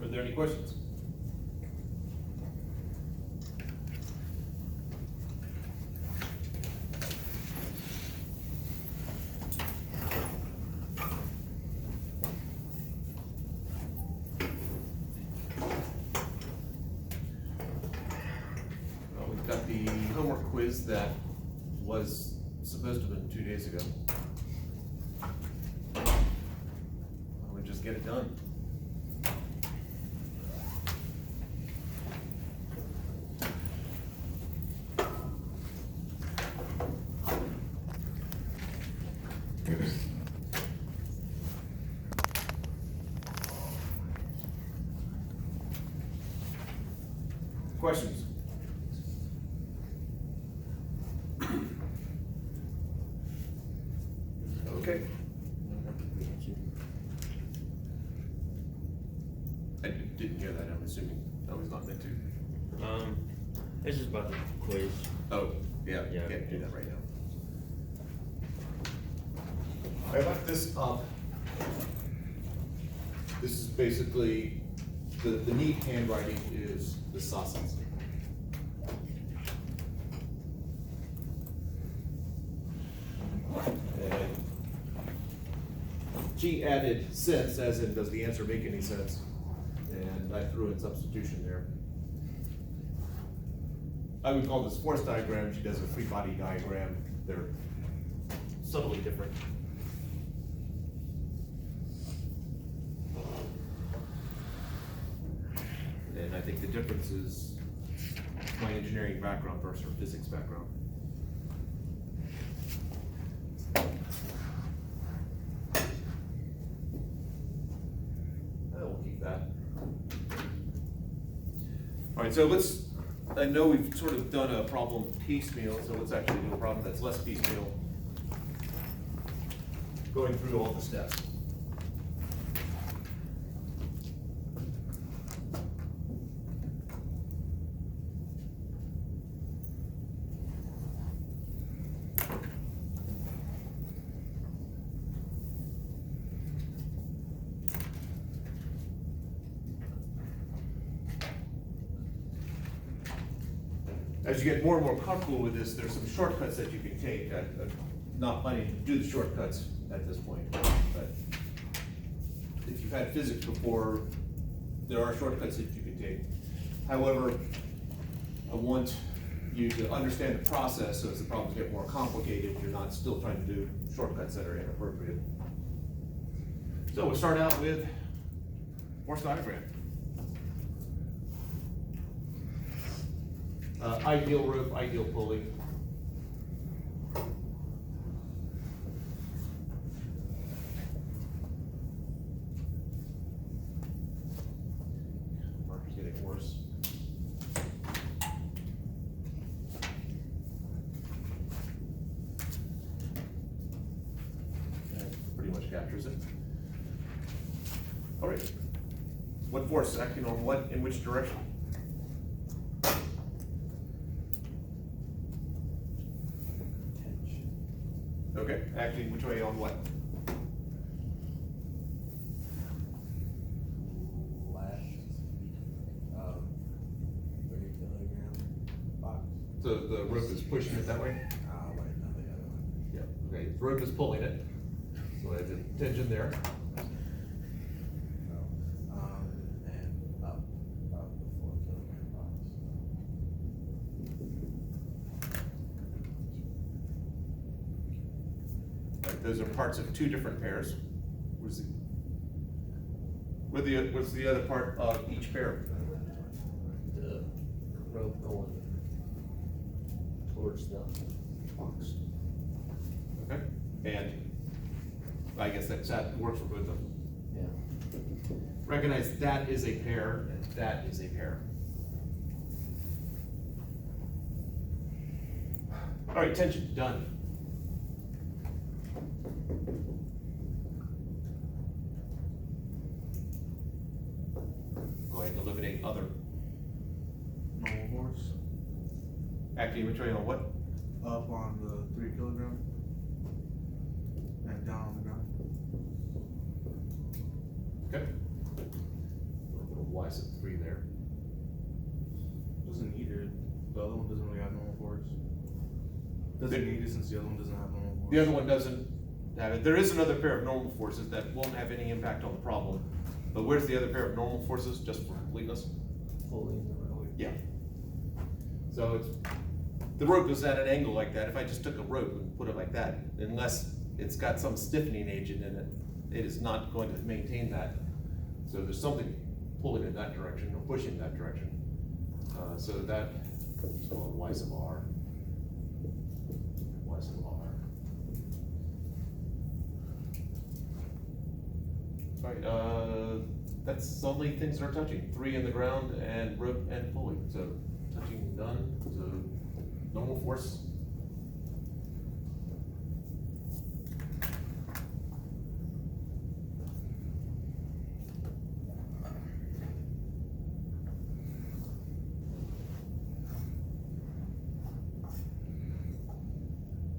there any questions? We've got the homework quiz that was supposed to have been 2 days ago. We'll just get it done. Questions? Okay. I didn't hear that, I'm assuming that was not meant to. It's just about the quiz. Oh, yeah, Yeah. can't do that right now. I left this up. This is basically, the neat handwriting is the sausage. And she added sense, as in, does the answer make any sense? And I threw in substitution there. I would call this force diagram, she does a free body diagram, they're subtly different. And I think the difference is my engineering background versus her physics background. We'll keep that. All right, so let's, I know we've sort of done a problem piecemeal, so let's actually do a problem that's less piecemeal. Going through all the steps. As you get more and more comfortable with this, there's some shortcuts that you can take. I'm not planning to do the shortcuts at this point, but if you've had physics before, there are shortcuts that you can take. However, I want you to understand the process, so as the problems get more complicated, you're not still trying to do shortcuts that are inappropriate. So we'll start out with force diagram. Ideal rope, ideal pulley. Mark's getting worse. That pretty much captures it. All right. What force acting on what in which direction? Okay, acting which way on what? Last 30 kilogram box. So the rope is pushing it that way? Wait, no, the other one. Yeah. Okay, the rope is pulling it. So there's a tension there. And up the 4 kilogram box. Right, those are parts of two different pairs. What's the other part of each pair? The rope going towards the box. Okay, and I guess that works for both of them. Yeah. Recognize that is a pair and that is a pair. All right, tension, done. Go ahead and eliminate other. Normal force. Acting which way on what? Up on the 3 kilogram. And down on the ground. Okay. A little there. Doesn't need it. The other one doesn't really have normal force. Doesn't need it since the other one doesn't have normal force. The other one doesn't have it. There is another pair of normal forces that won't have any impact on the problem. But where's the other pair of normal forces, just for completeness? Fully in the road. Yeah. So it's, the rope is at an angle like that. If I just took a rope and put it like that, unless it's got some stiffening agent in it, it is not going to maintain that. So there's something pulling in that direction or pushing that direction. So that, so Y sub R. Y sub R. Right, that's only things that are touching. 3 in the ground and rope and pulley. So touching none, so normal force.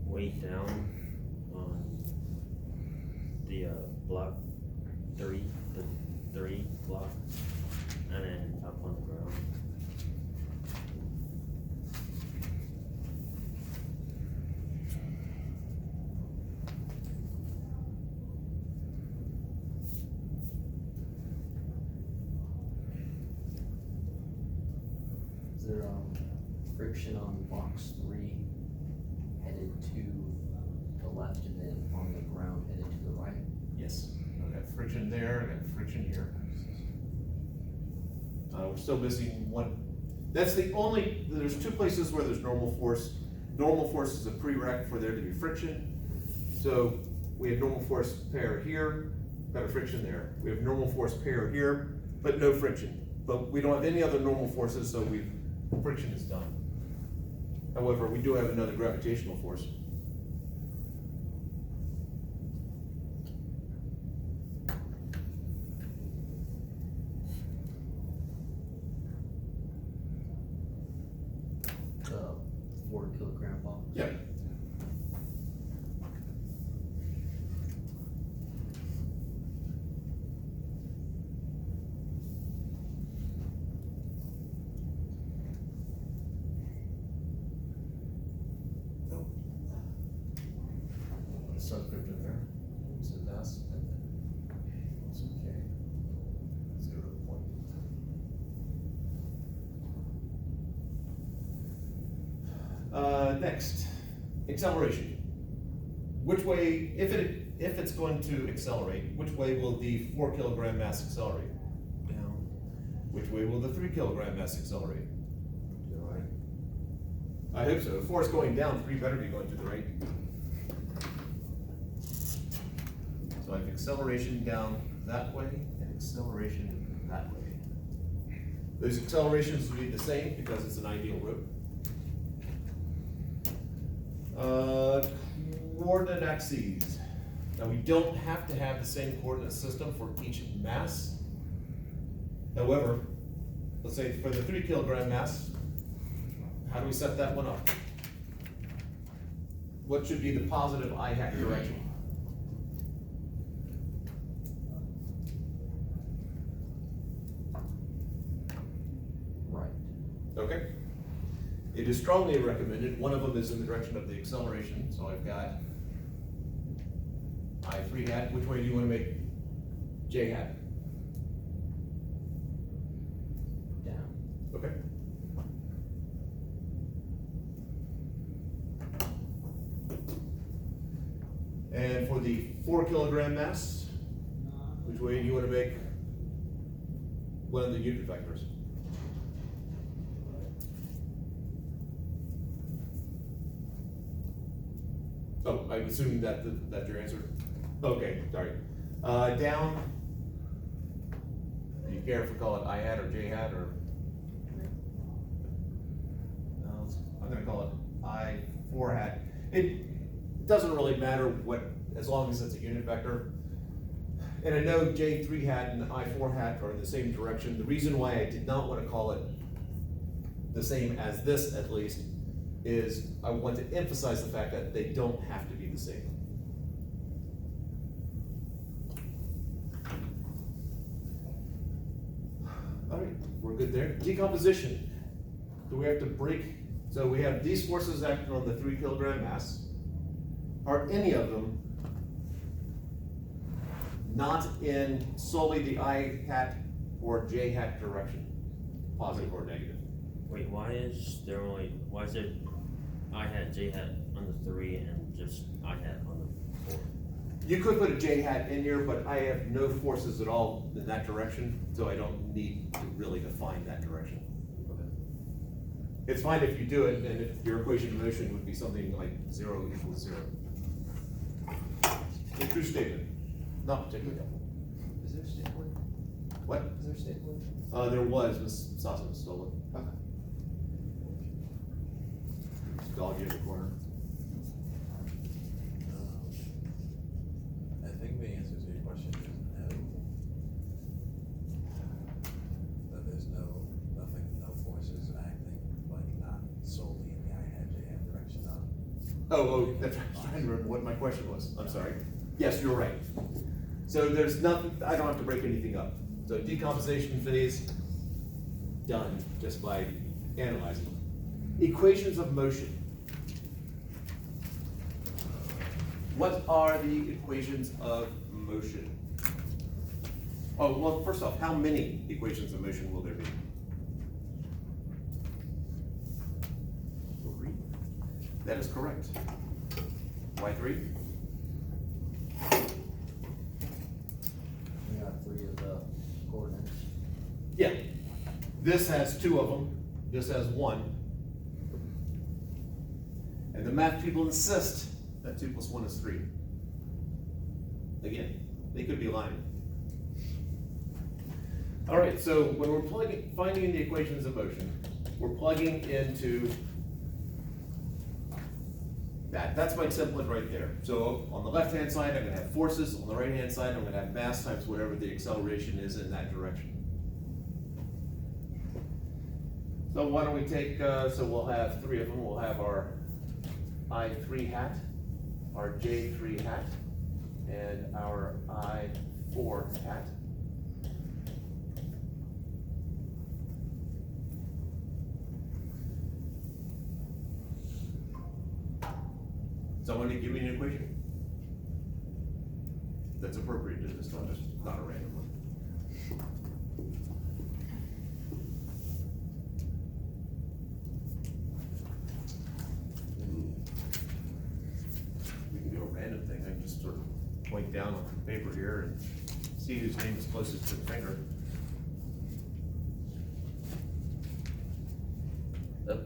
Weight down on the block 3, the 3 block, and then up on the ground. Is there friction on box 3 headed to the left and then on the ground headed to the right? Yes. I got friction there, I got friction here. We're still missing one. That's the only, there's 2 places where there's normal force. Normal force is a prereq for there to be friction. So we have normal force pair here, got a friction there. We have normal force pair here, but no friction. But we don't have any other normal forces, so friction is done. However, we do have another gravitational force. The 4 kilogram box? Yep. Subscript in there. It's a mass and then it's okay. 0 point. Next, acceleration. Which way, if it's going to accelerate, which way will the 4 kilogram mass accelerate? Down. Which way will the 3 kilogram mass accelerate? You're right. I hope so. If 4 is going down, 3 better be going to the right. So I have acceleration down that way and acceleration that way. Those accelerations will be the same because it's an ideal rope. Coordinate axes. Now we don't have to have the same coordinate system for each mass. However, let's say for the 3 kilogram mass, how do we set that one up? What should be the positive I hat direction? Right. Okay. It is strongly recommended. One of them is in the direction of the acceleration. So I've got I3 hat. Which way do you want to make J hat? Down. Okay. And for the 4 kilogram mass, which way do you want to make one of the unit vectors? Oh, I'm assuming that's your answer. Okay, sorry. Down. Do you care if we call it I hat or J hat or? No, I'm gonna call it I4 hat. It doesn't really matter what, as long as it's a unit vector. And I know J3 hat and I4 hat are in the same direction. The reason why I did not want to call it the same as this, at least, is I want to emphasize the fact that they don't have to be the same. All right, we're good there. Decomposition. Do we have to break? So we have these forces acting on the 3 kilogram mass. Are any of them not in solely the I hat or J hat direction? Positive or negative? Wait, why is there I hat, J hat on the 3 and just I hat on the 4? You could put a J hat in here, but I have no forces at all in that direction, so I don't need to really define that direction. It's fine if you do it, and if your equation of motion would be something like 0 equals 0. A true statement, not particularly helpful. Is there a stapler? What? Is there a stapler? There was, Miss Sasson stole it. Okay. Dog in the corner. I think the answer to your question is no. That there's no forces acting, like not solely in the I hat, J hat direction on. Oh, that's right. I was trying to remember what my question was. I'm sorry. Yes, you're right. So there's nothing, I don't have to break anything up. So decomposition phase, done just by analyzing. Equations of motion. What are the equations of motion? Oh, well, first off, how many equations of motion will there be? 3. That is correct. Why 3? We got 3 of the coordinates. Yeah. This has 2 of them, this has 1. And the math people insist that 2 plus 1 is 3. Again, they could be lying. All right, so when we're finding the equations of motion, we're plugging into that. That's my template right there. So on the left-hand side, I'm gonna have forces. On the right-hand side, I'm gonna have mass times whatever the acceleration is in that direction. So why don't we take, so we'll have 3 of them. We'll have our I3 hat, our J3 hat, and our I4 hat. Someone give me an equation that's appropriate to this, not a random one. We can do a random thing. I can just sort of point down on the paper here and see whose name is closest to the finger. Of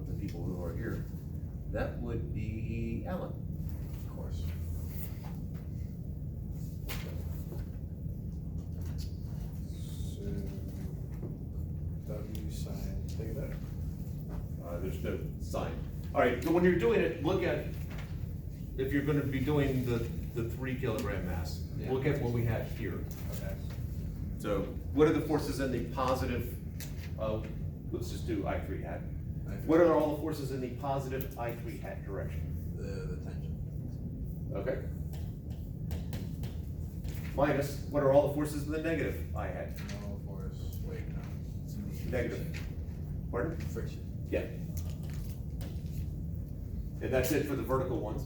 the people who are here. That would be Alan. Of course. So, W sign, take it out. There's no sign. All right, so when you're doing it, look at, if you're gonna be doing the 3 kilogram mass, Yeah. look at what we have here. Okay. So what are the forces in the positive, let's just do I3 hat. What are all the forces in the positive I3 hat direction? The tension. Okay. Minus, what are all the forces in the negative I hat? No force, wait, no. It's in the Negative. Pardon? friction. Yeah. And that's it for the vertical ones,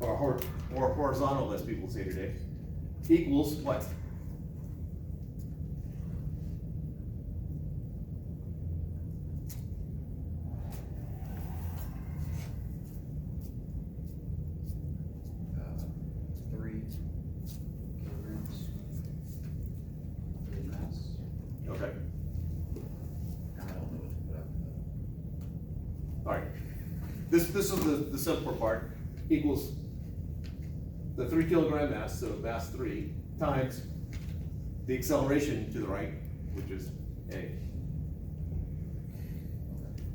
or horizontal, as people say today, equals what? Okay. I don't know what to put up. All right. This is the simpler part, equals the 3 kilogram mass, so mass 3, times the acceleration to the right, which is A.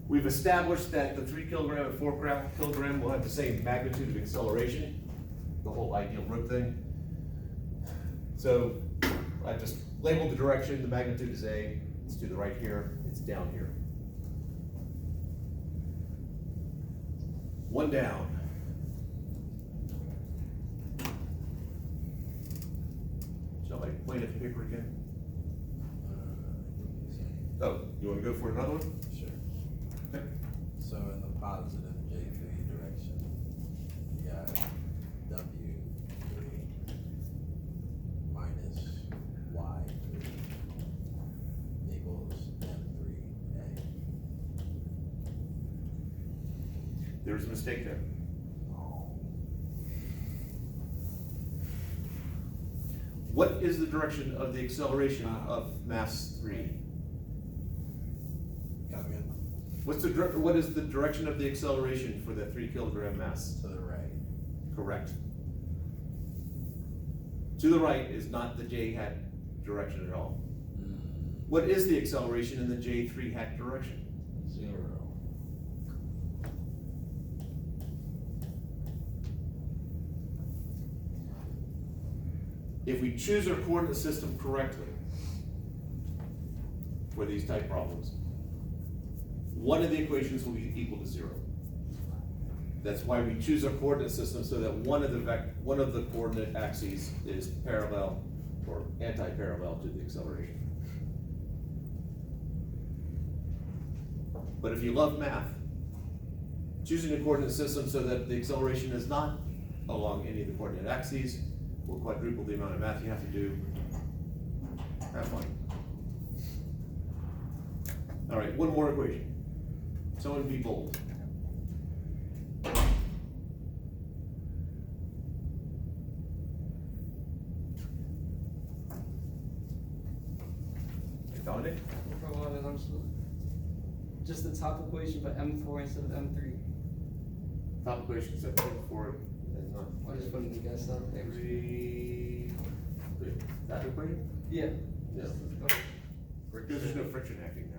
We've established that the 3 kilogram and 4 kilogram will have the same magnitude of acceleration, the whole ideal rope thing. So I just labeled the direction, the magnitude is A, it's to the right here, it's down here. 1 down. Shall I point at the paper again? You wanna go for another one? Sure. Okay. So in the positive J3 direction, you got W3 minus Y3 equals M3A. There's a mistake there. What is the direction of the acceleration of mass 3? Come in What is the direction of the acceleration for the 3 kilogram mass? to the right. Correct. To the right is not the J hat direction at all. What is the acceleration in the J3 hat direction? 0. If we choose our coordinate system correctly for these type problems, one of the equations will be equal to 0. That's why we choose our coordinate system, so that one of the coordinate axes is parallel or anti-parallel to the acceleration. But if you love math, choosing a coordinate system so that the acceleration is not along any of the coordinate axes will quadruple the amount of math you have to do. Have fun. All right, one more equation. Someone be bold. Dominic? For a lot of them, just the top equation, but M4 instead of M3. Top equation set 4 and not I just putting the guess out there. 3. That equation? Yeah. Yeah. Okay. There's no friction acting there.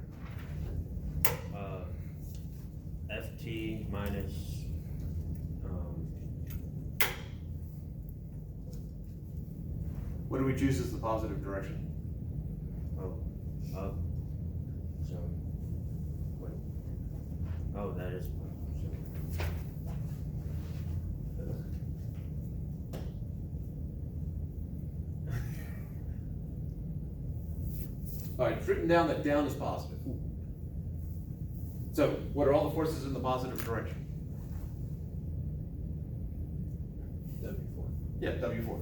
FT minus, What do we choose as the positive direction? up, so, wait. Oh, that is, so, All right, it's written down that down is positive. So what are all the forces in the positive direction? W4. Yeah, W4.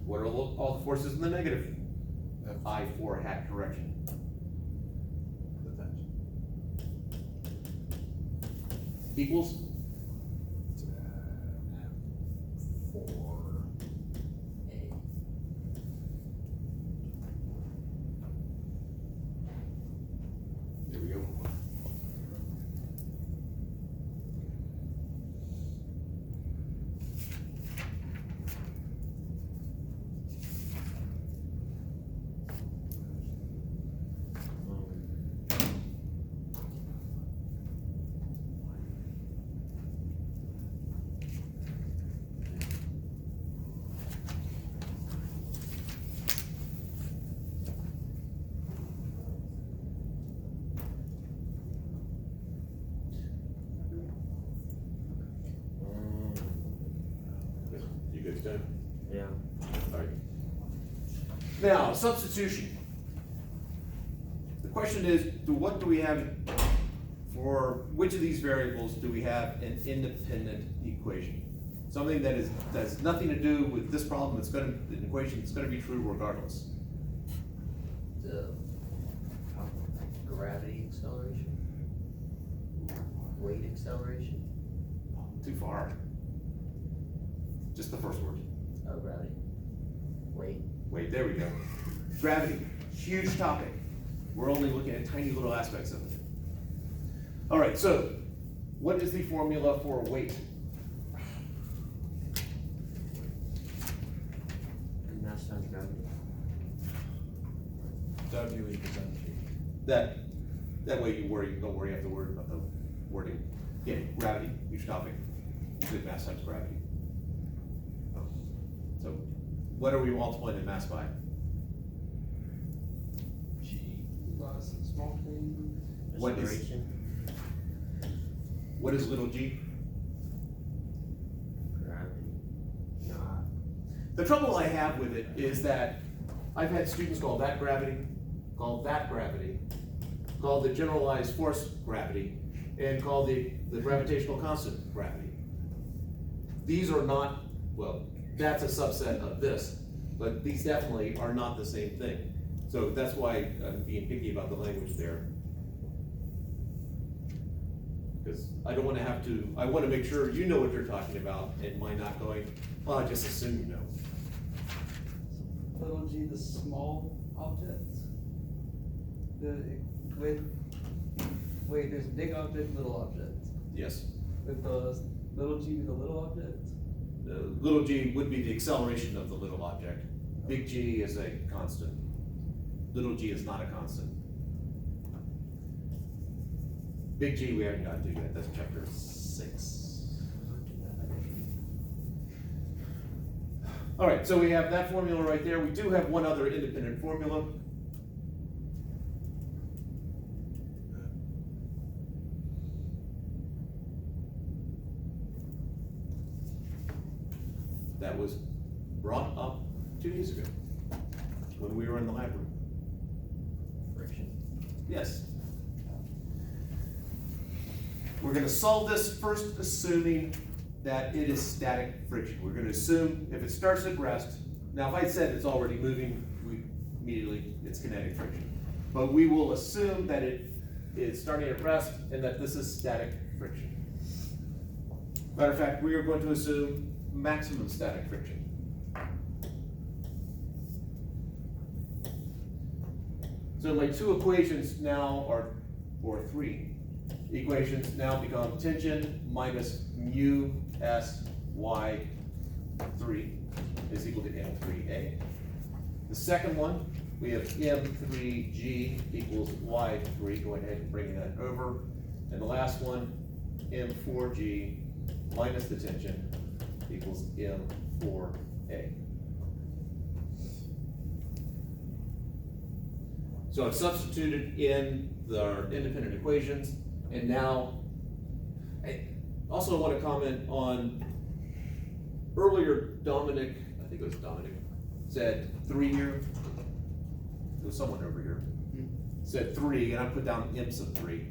What are all the forces in the negative I4 hat direction? The tension. Equals? F4A. There we go. You guys done? yeah, All right. Now, substitution. The question is, what do we have for which of these variables do we have an independent equation? Something that has nothing to do with this problem, an equation that's gonna be true regardless. The gravity acceleration, weight acceleration, Too far. Just the first word. oh, gravity, weight. Wait, there we go. Gravity, huge topic. We're only looking at tiny little aspects of it. All right, so what is the formula for weight? mass times gravity. W equals mg. That way you don't worry, have to worry about the wording. Yeah, gravity, huge topic. Good mass times gravity. So what are we multiplying the mass by? G. Small thing. What is- Acceleration, What is little g? gravity. The trouble I have with it is that I've had students call that gravity, call that gravity, call the generalized force gravity, and call the gravitational constant gravity. These are not, well, that's a subset of this, but these definitely are not the same thing. So that's why I'm being picky about the language there. Because I don't wanna have to, I wanna make sure you know what you're talking about, and mine not going, well, I just assume you know. Little g, the small object. Wait, there's big object, little object. Yes. With the little g be the little object. The little g would be the acceleration of the little object. Big G is a constant. Little g is not a constant. Big G we haven't gotten to yet, that's chapter 6. All right, so we have that formula right there. We do have one other independent formula. That was brought up 2 days ago when we were in the library. Friction. Yes. We're gonna solve this first assuming that it is static friction. We're gonna assume if it starts at rest, now if I said it's already moving, it's kinetic friction. But we will assume that it is starting at rest and that this is static friction. Matter of fact, we are going to assume maximum static friction. So my two equations now are, or three equations now become tension minus mu s y 3 is equal to M3A. The second one, we have M3G equals Y3, go ahead and bring that over. And the last one, M4G minus the tension equals M4A. So I've substituted in the independent equations, and now, I also want to comment on earlier Dominic, I think it was Dominic, said 3 here. There was someone over here, said 3, and I put down imps of 3.